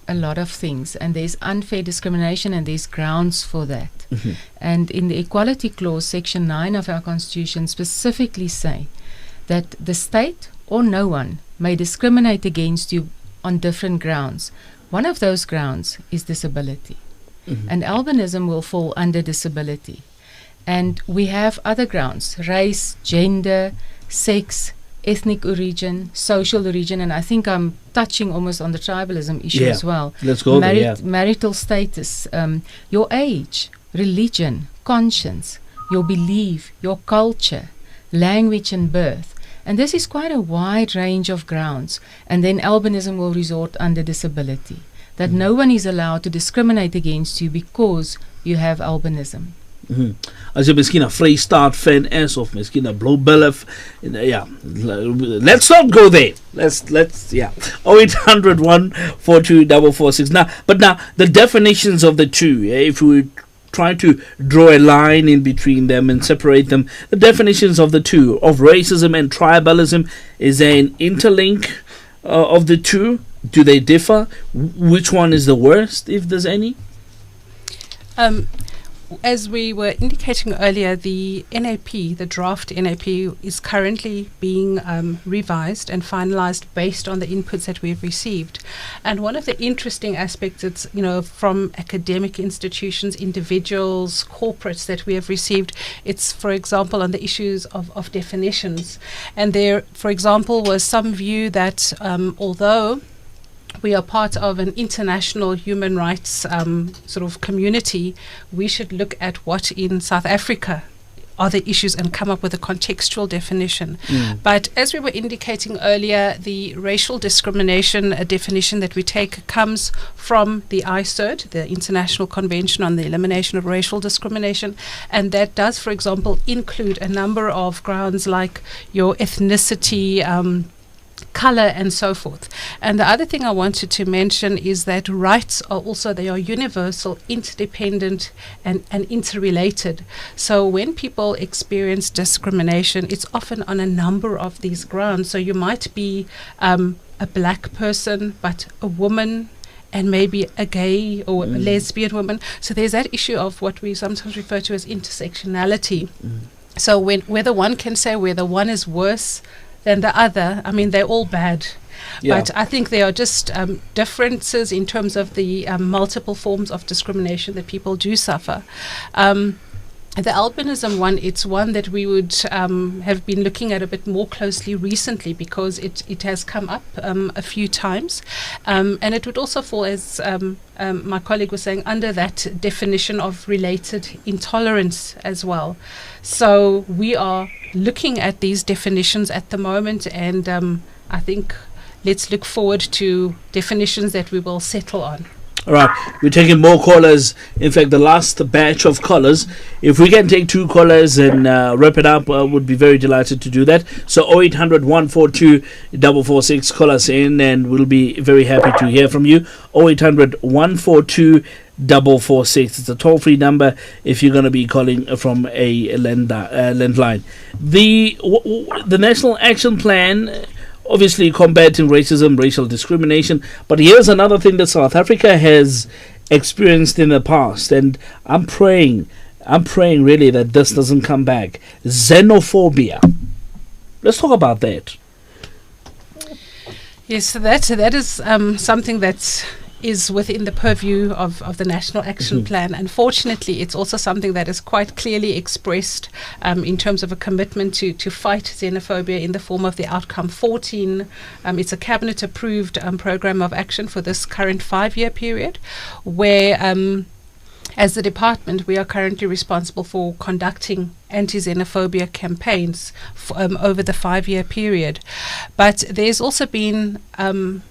a lot of things, and there's unfair discrimination and there's grounds for that. And in the Equality Clause, Section 9 of our Constitution specifically say that the state or no one may discriminate against you on different grounds. One of those grounds is disability. And albinism will fall under disability. And we have other grounds: race, gender, sex, ethnic origin, social origin, and I think I'm touching almost on the tribalism issue as well. Let's go there. Marital status, your age, religion, conscience, your belief, your culture, language and birth. And this is quite a wide range of grounds. And then albinism will resort under disability. That no one is allowed to discriminate against you because you have albinism. As jy miskien 'n Vrystaat fan is of miskien 'n blou bil, let's not go there. Let's 0800 142 446. Now the definitions of the two, if we try to draw a line in between them and separate them, the definitions of the two, of racism and tribalism, is there an interlink of the two? Do they differ? Which one is the worst, if there's any? as we were indicating earlier, the NAP, the draft NAP, is currently being revised and finalized based on the inputs that we've received. And one of the interesting aspects, it's, from academic institutions, individuals, corporates that we have received, it's, for example, on the issues of definitions. And there, for example, was some view that although we are part of an international human rights sort of community, we should look at what in South Africa are the issues and come up with a contextual definition. But as we were indicating earlier, the racial discrimination definition that we take comes from the ICERD, the International Convention on the Elimination of Racial Discrimination, and that does, for example, include a number of grounds like your ethnicity, color, and so forth. And the other thing I wanted to mention is that rights are also, they are universal, interdependent, and interrelated. So when people experience discrimination, it's often on a number of these grounds. So you might be a black person, but a woman, and maybe a gay or a lesbian woman. So there's that issue of what we sometimes refer to as intersectionality. So whether one can say whether one is worse than the other, I mean, they're all bad. Yeah. But I think there are just differences in terms of the multiple forms of discrimination that people do suffer. The albinism one, it's one that we would have been looking at a bit more closely recently because it has come up a few times. And it would also fall, as my colleague was saying, under that definition of related intolerance as well. So we are looking at these definitions at the moment, and I think let's look forward to definitions that we will settle on. All right, we're taking more callers. In fact, the last batch of callers. If we can take two callers and wrap it up, would be very delighted to do that. So 0800 142 446, call us in and we'll be very happy to hear from you. 0800 142 446. It's a toll-free number if you're going to be calling from a landline. The National Action Plan, obviously combating racism, racial discrimination. But here's another thing that South Africa has experienced in the past, and I'm praying really that this doesn't come back. Xenophobia. Let's talk about that. Yes, so that is something that is within the purview of the National Action Plan. Unfortunately, it's also something that is quite clearly expressed in terms of a commitment to fight xenophobia in the form of the Outcome 14. It's a cabinet-approved program of action for this current 5-year period, where as the department, we are currently responsible for conducting anti-xenophobia campaigns over the 5-year period. But there's also been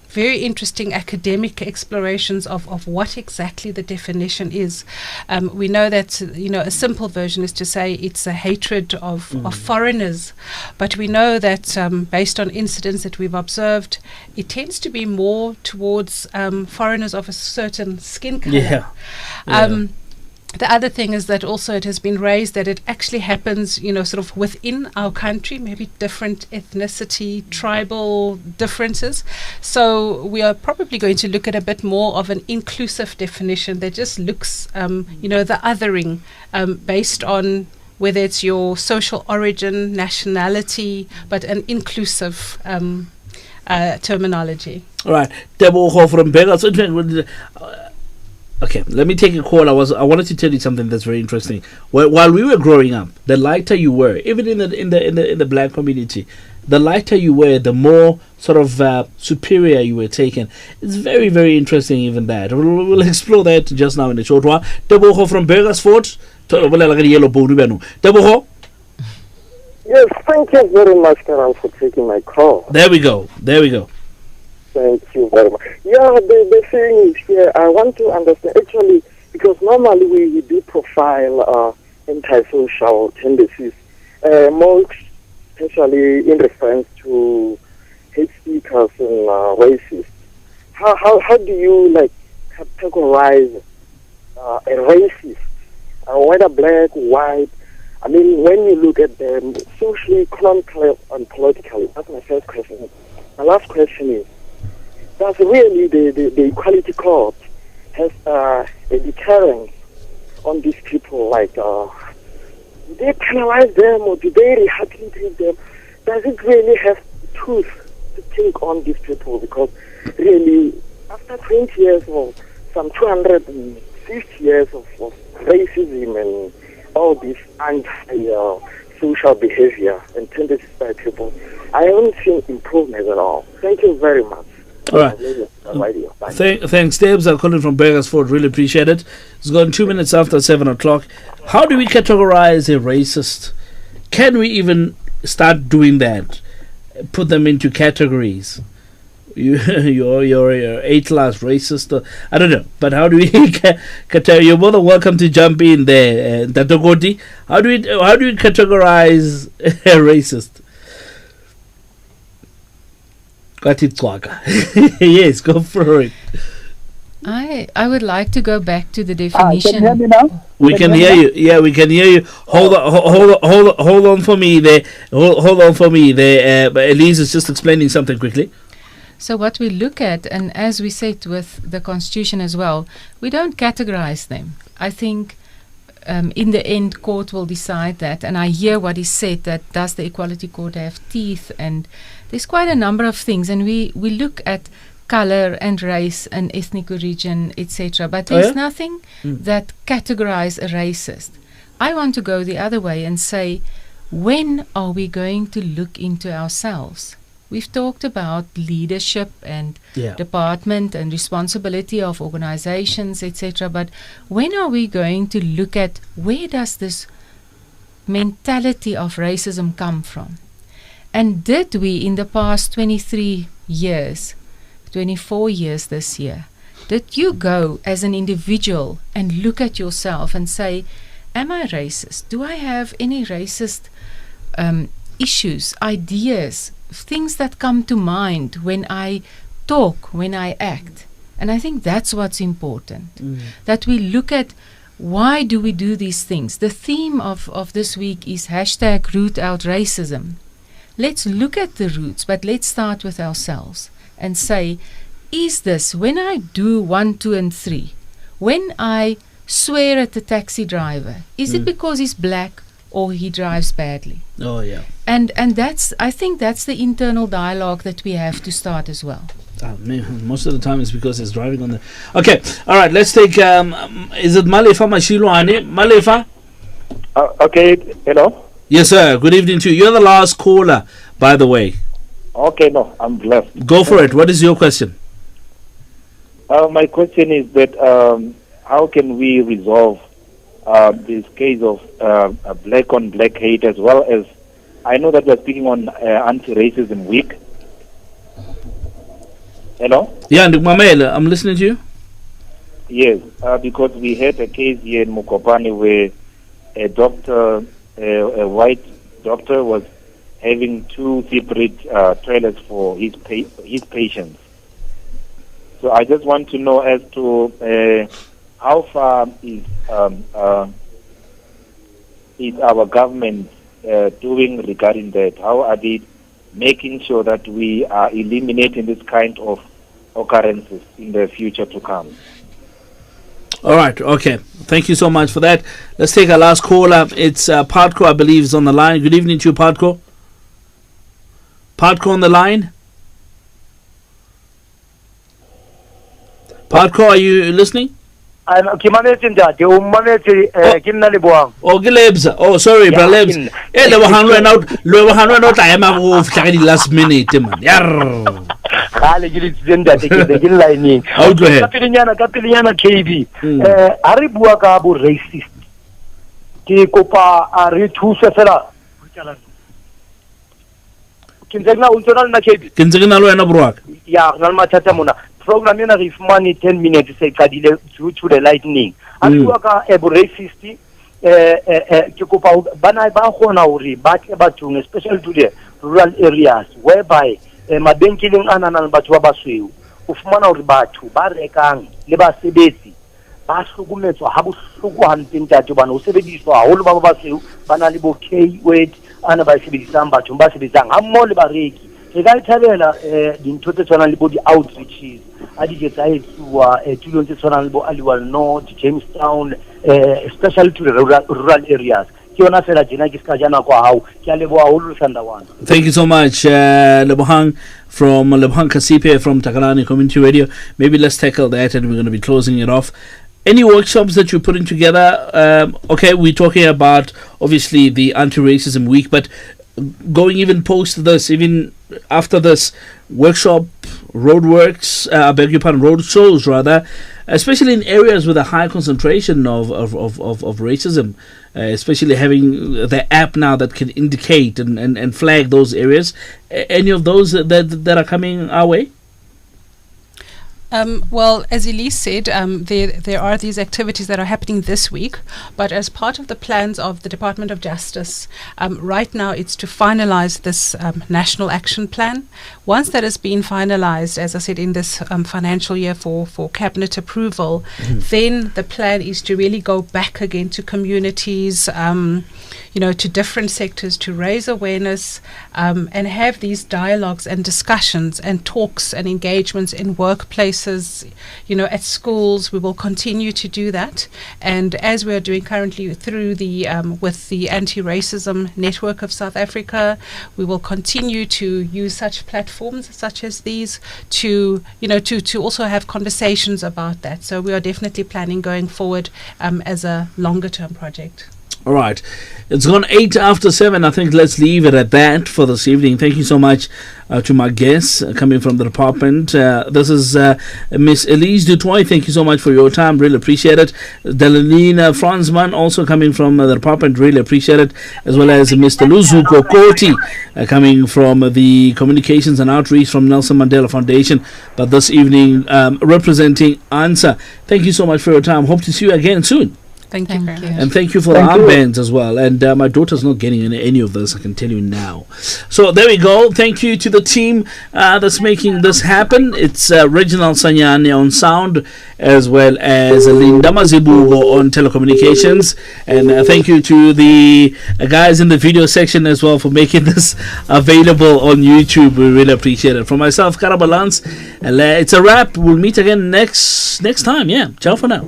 very interesting academic explorations of what exactly the definition is. We know that, a simple version is to say it's a hatred of foreigners. But we know that based on incidents that we've observed, it tends to be more towards foreigners of a certain skin color. The other thing is that also it has been raised that it actually happens, sort of within our country, maybe different ethnicity, tribal differences. So we are probably going to look at a bit more of an inclusive definition that just looks, the othering based on whether it's your social origin, nationality, but an inclusive terminology. All right. Debo from Vegas. Okay, let me take a call. I wanted to tell you something that's very interesting. While we were growing up, the lighter you were, even in the black community, the lighter you were, the more sort of superior you were taken. It's very, very interesting, even that. We'll explore that just now in a short while. Debo from Burgersfort. Debo. Yes, thank you very much, Karan, for taking my call. There we go. Thank you very much. Yeah, the thing is here, I want to understand, actually, because normally we do profile antisocial tendencies, more especially in reference to hate speakers and racists. How do you, categorize a racist, whether black, white? I mean, when you look at them socially, economically, and politically, that's my first question. My last question is, does really the Equality Court has a deterrence on these people? Like, do they penalize them or do they rehabilitate them? Does it really have truth to think on these people? Because really, after 20 years or some 250 years of racism and all this anti-social behavior and tendencies by people, I haven't seen improvement at all. Thank you very much. All right. Thanks, Debs. I'm calling from Burgersford. Really appreciate it. It's gone 2 minutes after 7 o'clock. How do we categorize a racist? Can we even start doing that? Put them into categories? You're a class racist. I don't know. But how do we you're more than welcome to jump in there, Koti. How do we categorize a racist? Yes, go for it. I would like to go back to the definition. Can you hear me now? We can hear you. Yeah, we can hear you. Hold on for me there. Hold on for me there. Elize is just explaining something quickly. So what we look at, and as we said with the Constitution as well, we don't categorize them. I think in the end, court will decide that. And I hear what is said, that does the Equality Court have teeth? And there's quite a number of things. And we look at color and race and ethnic origin, etc. But there's nothing that categorize a racist. I want to go the other way and say, when are we going to look into ourselves? We've talked about leadership and department and responsibility of organizations, etc. But when are we going to look at where does this mentality of racism come from? And did we, in the past 23 years, 24 years this year, did you go as an individual and look at yourself and say, am I racist? Do I have any racist issues, ideas, things that come to mind when I talk, when I act? And I think that's what's important, that we look at why do we do these things. The theme of this week is #root out racism. Let's look at the roots, but let's start with ourselves and say, is this, when I do 1, 2, and 3, when I swear at the taxi driver, is it because he's black or he drives badly? Oh, yeah. And that's, I think that's the internal dialogue that we have to start as well. Most of the time it's because he's driving on the... Okay, all right, let's take... is it Malefa Mashilwane? Malefa? Okay, hello? Yes, sir. Good evening to you. You're the last caller, by the way. Okay, no, I'm blessed. Go for it. What is your question? My question is that how can we resolve this case of black-on-black hate, as well as, I know that we're speaking on Anti-Racism Week. Hello? Yeah, Mamela, I'm listening to you. Yes, because we had a case here in Mokopane where a doctor, a white doctor, was having 2 separate toilets for his patients. So I just want to know as to how far is our government doing regarding that? How are they making sure that we are eliminating this kind of occurrences in the future to come? All right, okay. Thank you so much for that. Let's take our last caller. It's Partco, I believe, is on the line. Good evening to you, Partco. Partco on the line? Partco, are you listening? Oh, Gilebs. Oh, sorry, bro. Lebs. Eh, le wahan run out. I am off last minute, man. Yarr. Out go ahead. Kapiliana KB. Aribua ka bu racist. Ki kopa ari thusa fela. Kinzegna ultoral na KB. Kinzegna lo ena bruak. Ya, nalma tata mona. Program yana if money 10 minutes say kadile to the lightning. Aribua ka ebu racist. Ki kopa bana ba khona uri ba ke batho, especially to the rural areas whereby mabenkeleng ana nang batho ba basweu o fumana hore batho ba rekang le ba sebetsi ba hlokometswa ha bohloko hantle ntate bana o sebediswa haholo ba basweu bana le bo K word ana ba sebedisang batho ba sebetsang ha mmo le bareki ke re ka thabela dintho tse tshwanang le bo di-outreaches a di ketsa etsuwa tulong tse tshwanang le bo Aliwal North, Jamestown, especially to the rural areas. Thank you so much, Lebohang from Lebohang Kasipe from Takalani Community Radio. Maybe let's tackle that, and we're going to be closing it off. Any workshops that you're putting together? Okay, we're talking about obviously the anti-racism week, but going even post this, even after this workshop, roadworks, road shows rather, especially in areas with a high concentration of racism, especially having the app now that can indicate and flag those areas. Any of those that are coming our way? Well, as Elize said, there are these activities that are happening this week, but as part of the plans of the Department of Justice, right now it's to finalize this national action plan. Once that has been finalized, as I said, in this financial year for cabinet approval, then the plan is to really go back again to communities, to different sectors, to raise awareness and have these dialogues and discussions and talks and engagements in workplaces, at schools. We will continue to do that, and as we are doing currently through the with the Anti-Racism Network of South Africa, we will continue to use such platforms such as these to also have conversations about that. So we are definitely planning going forward as a longer term project. All right. It's gone 8 after 7. I think let's leave it at that for this evening. Thank you so much to my guests coming from the department. This is Miss Elize du Toit. Thank you so much for your time. Really appreciate it. Danaline Franzman also coming from the department. Really appreciate it. As well as Mr. Luzuko Koti coming from the Communications and Outreach from Nelson Mandela Foundation. But this evening representing ARNSA. Thank you so much for your time. Hope to see you again soon. Thank you very much. And thank you for the armbands as well. And my daughter's not getting any of this, I can tell you now. So there we go. Thank you to the team that's making this happen. It's Reginald Sanyane on sound, as well as Linda Mazibugo on telecommunications. And thank you to the guys in the video section as well for making this available on YouTube. We really appreciate it. From myself, Karabalance, it's a wrap. We'll meet again next time. Yeah, ciao for now.